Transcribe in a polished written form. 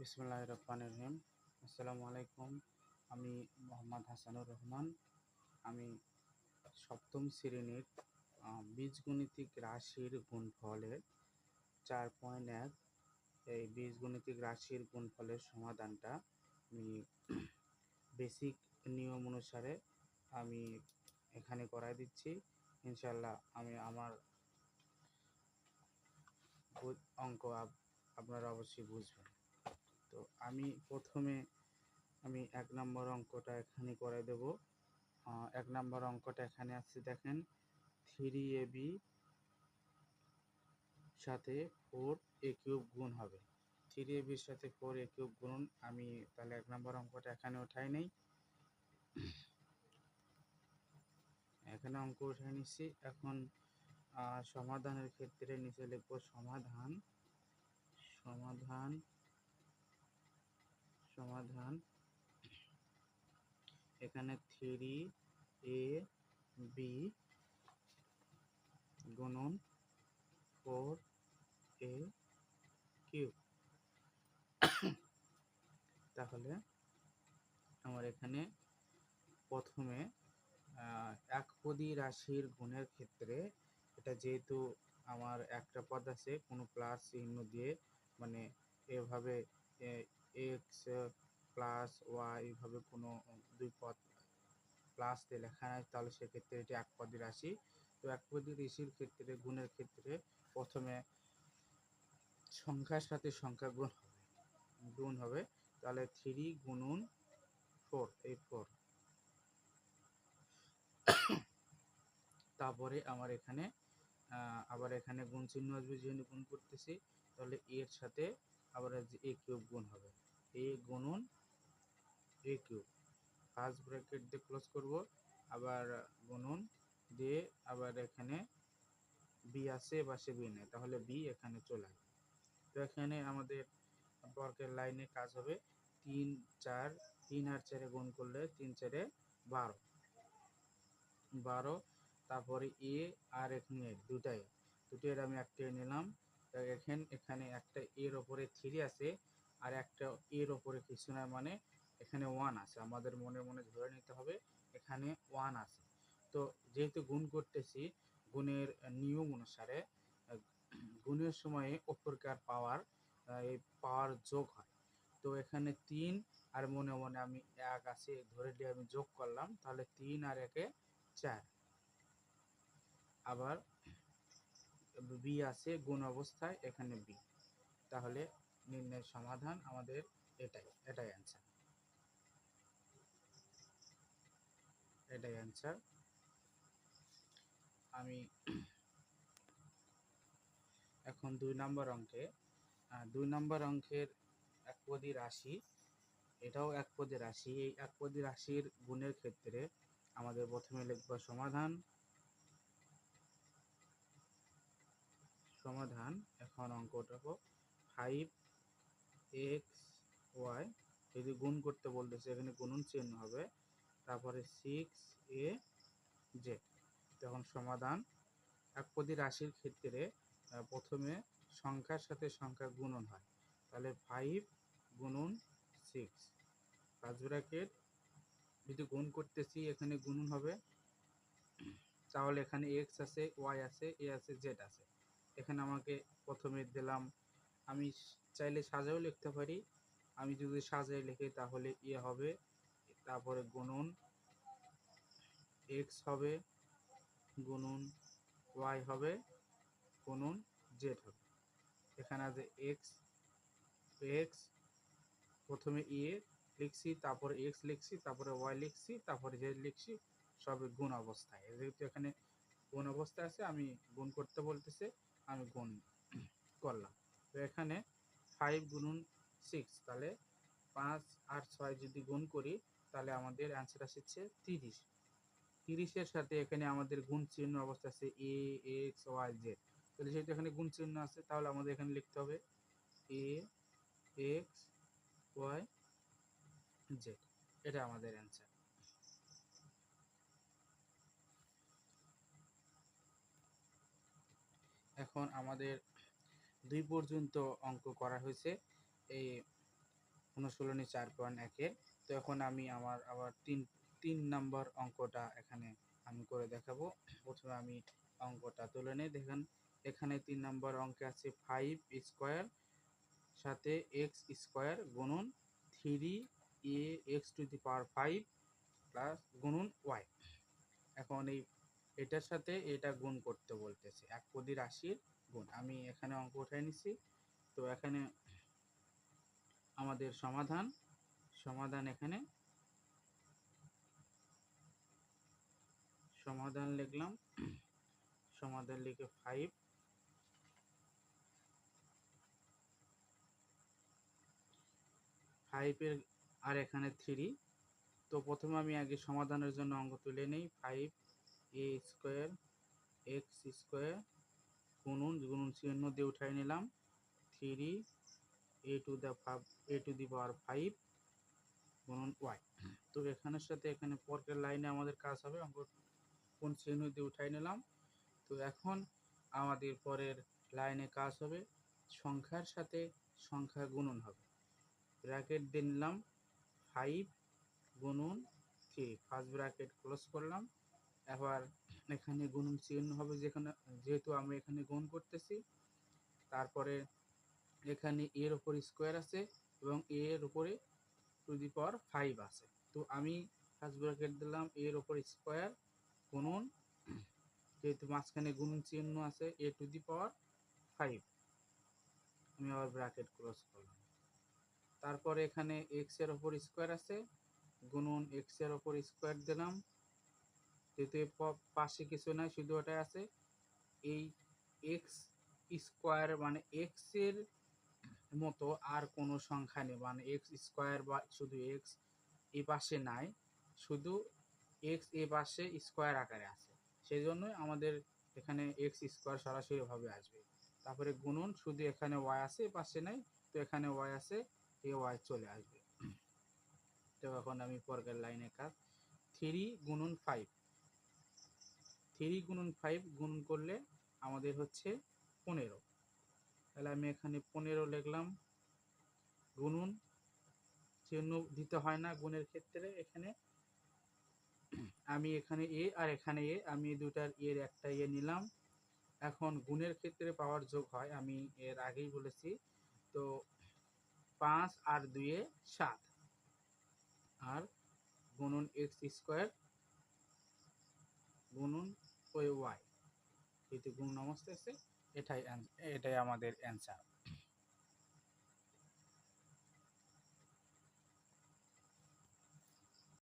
বিসমিল্লাহির রহমানির রহিম। আসসালামু আলাইকুম। আমি মোহাম্মদ হাসানুর রহমান। আমি সপ্তম শ্রেণীর বীজগণিতিক রাশির গুণফলের 4.1 এই বীজগণিতিক রাশির গুণফলের সমাধানটা আমি বেসিক নিয়ম অনুসারে আমি এখানে করাই দিচ্ছি। ইনশাল্লাহ আমি আমার অঙ্ক আপনারা অবশ্যই বুঝবেন। তো আমি প্রথমে এক নম্বর অঙ্কটা এখানে করে দেব। এক নম্বর অঙ্কটা এখানে আছে, দেখেন 3ab সাথে 4a³ গুণ হবে। 3ab সাথে 4a³ গুণ আমি তাহলে এক নম্বর অঙ্কটা এখানে উঠাই নেই। এখানে অঙ্ক উঠাই নিচ্ছি। এখন সমাধানের ক্ষেত্রে নিচে লিখব সমাধান সমাধান সমাধান এখানে 3ab গুণন 4a³ তাহলে আমার এখানে প্রথমে একপদী রাশির গুণের ক্ষেত্রে এটা যেহেতু আমার একটা পদ আছে, কোনো প্লাস চিহ্ন দিয়ে মানে এভাবে এক্স প্লাস ওয়াই এভাবে কোনো দুই পদ প্লাস দিয়ে লেখা হয়, তাহলে সেক্ষেত্রে এটি একপদী রাশি। তো একপদী রাশির ক্ষেত্রে গুণের ক্ষেত্রে প্রথমে সংখ্যার সাথে সংখ্যা গুণ হবে। তাহলে 3 গুণন 4 এই 4, তারপরে আমার এখানে আবার এখানে গুণ চিহ্ন আসবে, যেহেতু গুণ করতেছি তাহলে এর সাথে আবার a³ গুণ হবে, a গুণন a³, ফার্স্ট ব্র্যাকেট দিয়ে ক্লোজ করব, আবার গুণন দিয়ে আবার এখানে বি আছে পাশে বি নেই, তাহলে বি এখানে চলে আসবে। তো এখানে আমাদের বর্গের লাইনে কাজ হবে 3 4, 3 আর 4 গুণ করলে 3 4 12, তারপরে এ আর এখানে দুটাই আমি একটা নিলাম। এখানে একটা এর ওপরে 3 আছে আর একটা এর ওপরে কিছু না, মানে এখানে 1 আছে, আমাদের মনে মনে ধরে নিতে হবে এখানে 1 আছে। তো যেহেতু গুণ করতেছি, গুণের নিয়ম অনুসারে গুণের সময়ে উপরকার পাওয়ার এই পাওয়ার যোগ হয়। তো এখানে 3 আর মনে মনে আমি 1 আছে ধরে দিয়ে আমি যোগ করলাম, তাহলে 3 আর 1 4, আবার বি আছে গুণ অবস্থায় এখানে বি, তাহলে নির্ণয় সমাধান আমাদের এটাই অ্যান্সার। আমি এখন 2 নম্বর অঙ্কের একপদী রাশি, এটাও একপদী রাশি। এই একপদী রাশির গুণের ক্ষেত্রে আমাদের প্রথমে লিখব সমাধান। এখন অঙ্কটা 5xy, যদি গুণ করতে বলতেছে এখানে গুণন চিহ্ন হবে, তারপরে 6az। তখন সমাধান একপদী রাশির ক্ষেত্রে প্রথমে সংখ্যার সাথে সংখ্যা গুণন হয়, তাহলে 5 গুণন 6 ফার্স্ট ব্র্যাকেট, যদি গুণ করতেছি এখানে গুণন হবে, তাহলে এখানে এক্স আছে, ওয়াই আছে, এ আছে, জেড আছে। এখানে আমাকে প্রথমে দিলাম, আমি চাইলে সাজাও লিখতে পারি, আমি যদি সাজাই লিখি তাহলে হবে, তারপরে গুণন এক্স হবে, গুণন ওয়াই হবে, গুণন জেড হবে। এখানে আছে এক্স প্রথমে এ লিখছি, তারপরে এক্স লিখছি, তারপরে ওয়াই লিখছি, তারপরে জেড লিখছি, সবই গুণ অবস্থায়। যেহেতু এখানে গুণ অবস্থায় আছে, আমি গুণ করতে বলতেছে, আমি গুণ করলাম। তো এখানে 5 গুণন 6, তাহলে 5 আর 6 যদি গুণ করি তাহলে আমাদের অ্যান্সার আসছে 30। 30-এর সাথে এখানে আমাদের গুণ চিহ্ন অবস্থা আছে এ এক্স ওয়াই জেড, তাহলে যেহেতু এখানে গুণ চিহ্ন আছে তাহলে আমাদের এখানে লিখতে হবে এ এক্স ওয়াই জেড, এটা আমাদের অ্যান্সার। এখন আমাদের 2 পর্যন্ত অঙ্ক করা হয়েছে। এই 16 4.1-এর। তো এখন আমি আমার আবার তিন নম্বর অঙ্কটা এখানে আমি করে দেখাবো। প্রথমে আমি অঙ্কটা তুলে নিই। দেখেন এখানে 3 নম্বর অঙ্কে আছে 5 স্কোয়ার সাথে এক্স স্কোয়ার গুণন 3a x to the power 5 plus গুণন ওয়াই। এখন এটার সাথে এটা গুণ করতে বলতেছে, এক পদী রাশির গুণ। আমি এখানে অঙ্ক উঠাই নিছি। তো এখানে আমাদের সমাধান এখানে সমাধান লিখলাম। সমাধান লিখে 5 এর আর এখানে 3। তো প্রথমে আমি আগে সমাধানের জন্য অঙ্ক তুলে নেই। 5a স্কোয়ার এক্স স্কোয়ার গুণন চিহ্ন দিয়ে উঠাই নিলাম 3a টু দি পাওয়ার 5 গুণন ওয়াই। তো এখানের সাথে এখানে পরের লাইনে আমাদের কাজ হবে, অঙ্ক কোন চিহ্ন দিয়ে উঠাই নিলাম। তো এখন আমাদের পরের লাইনে কাজ হবে সংখ্যার সাথে সংখ্যা গুণন হবে। ব্র্যাকেট দিয়ে নিলাম 5 গুণন 3, ফার্স্ট ব্র্যাকেট ক্লোজ করলাম। এবার এখানে গুণন চিহ্ন হবে, যেহেতু আমি এখানে গুণ করতেছি। তারপরে এখানে এর উপর স্কোয়ার আছে এবং এর উপরে টু দি পাওয়ার 5 আছে। তো আমি ফার্স্ট ব্র্যাকেট দিলাম এর উপর স্কোয়ার গুণন, যেহেতু মাঝখানে গুণন চিহ্ন আছে, এ টু দি পাওয়ার 5। আমি আবার ব্র্যাকেট ক্লোজ করলাম। তারপরে এখানে এক্স এর উপর স্কোয়ার আছে, গুণন এক্স এর উপর স্কোয়ার দিলাম, যেহেতু পাশে কিছু নাই, শুধু ওটাই আছে। এই এক্স স্কোয়ার মানে এক্স এর মতো আর কোনো সংখ্যা নেই, মানে এক্স স্কোয়ার বা শুধু এক্স এই পাশে নাই, শুধু এক্স এ পাশে স্কোয়ার আকারে আছে। সেই জন্যই আমাদের এখানে এক্স স্কোয়ার সরাসরি ভাবে আসবে। তারপরে গুণন, শুধু এখানে ওয়াই আছে, পাশে নাই, তো এখানে ওয়াই আছে, এই ওয়াই চলে আসবে। তো এখন আমি পরের লাইনে কাজ 3 গুণন 5, 3 গুণন 5 গুণন করলে আমাদের হচ্ছে 15। তাহলে আমি এখানে 15 লিখলাম। গুণন চিহ্ন দিতে হয় না গুণের ক্ষেত্রে। এখানে আমি এখানে এ আর এখানে এ, আমি দুটার এর একটা এ নিলাম। এখন গুণের ক্ষেত্রে পাওয়ার যোগ হয়, আমি এর আগেই বলেছি। তো 5 আর 2 এ 7 আর গুণন এক্স স্কোয়ার গুণন ওই ওয়াই, যেহেতু গুণ অবস্থা আছে, এটাই আমাদের অ্যান্সার।